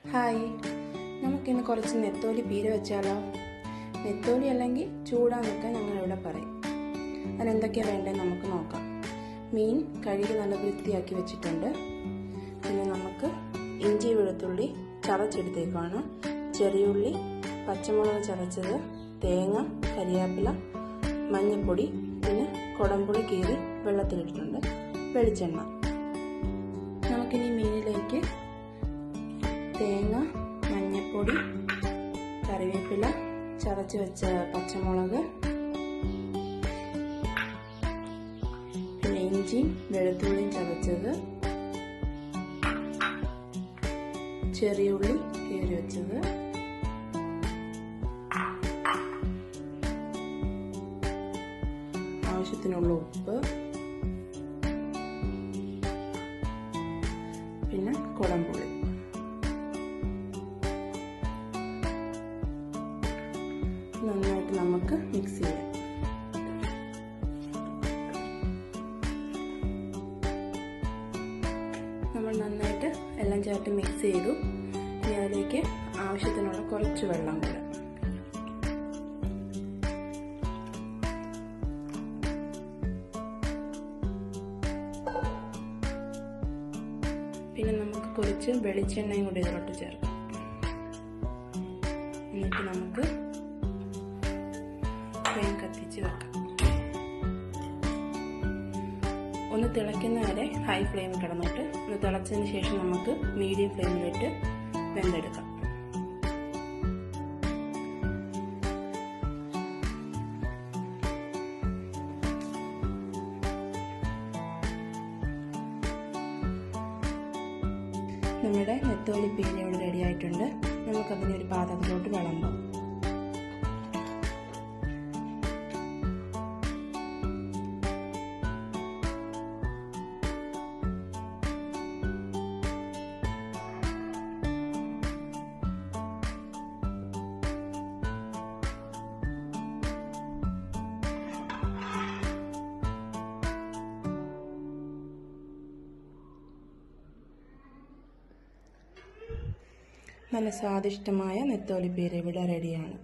Hi, നമുക്കിന്ന് കുറച്ച് നെത്തോലി പീര വെച്ചാലോ? നെത്തോലി അല്ലെങ്കിൽ ചൂടാന്നൊക്കെ ഞങ്ങളിവിടെ പറയും. അതിനെന്തൊക്കെയാണ് വേണ്ടത് നമുക്ക് നോക്കാം. മീൻ കഴുകി നല്ല വൃത്തിയാക്കി വെച്ചിട്ടുണ്ട്. പിന്നെ നമുക്ക് ഇഞ്ചി വെളുത്തുള്ളി ചതച്ചെടുത്തേക്കാണ്, ചെറിയുള്ളി, പച്ചമുളക് ചതച്ചത്, തേങ്ങ, കരിവേപ്പില, മഞ്ഞൾപ്പൊടി, പിന്നെ കുടംപുളി കീറി വെള്ളത്തിലിട്ടിട്ടുണ്ട്, വെളിച്ചെണ്ണ. നമുക്കിനി മീനിലേക്ക് തേങ്ങ, മഞ്ഞൾപ്പൊടി, കറിവേപ്പില, ചതച്ച് വെച്ച പച്ചമുളക്, പിന്നെ ഇഞ്ചിയും വെളുത്തുള്ളിയും ചതച്ചത്, ചെറിയുള്ളി കീറി വെച്ചത്, ആവശ്യത്തിനുള്ള ഉപ്പ്, പിന്നെ കുടംപുളി. നന്നായിട്ട് നമുക്ക് മിക്സ് ചെയ്യാം. നമ്മൾ നന്നായിട്ട് എല്ലാം ചേർത്ത് മിക്സ് ചെയ്തു. ഇനി അതിലേക്ക് ആവശ്യത്തിനുള്ള കുറച്ച് വെള്ളം കൂടെ. പിന്നെ നമുക്ക് കുറച്ച് വെളിച്ചെണ്ണയും കൂടി ഇതിലോട്ട് ചേർക്കാം. എന്നിട്ട് നമുക്ക് ഫ്ലെയിം കത്തിച്ച് വെക്കാം. ഒന്ന് തിളയ്ക്കുന്ന വരെ ഹൈ ഫ്ലെയിം കിടന്നിട്ട് ഒന്ന് തിളച്ചതിന് ശേഷം നമുക്ക് മീഡിയം ഫ്ലെയിമിലിട്ട് വെന്തെടുക്കാം. നമ്മുടെ നെത്തോലി പീര ഇവിടെ റെഡി ആയിട്ടുണ്ട്. നമുക്കതിനൊരു പാത്രത്തിലോട്ട് വിളമ്പാം. നല്ല സ്വാദിഷ്ടമായ നെത്തോലി പീര ഇവിടെ റെഡിയാണ്.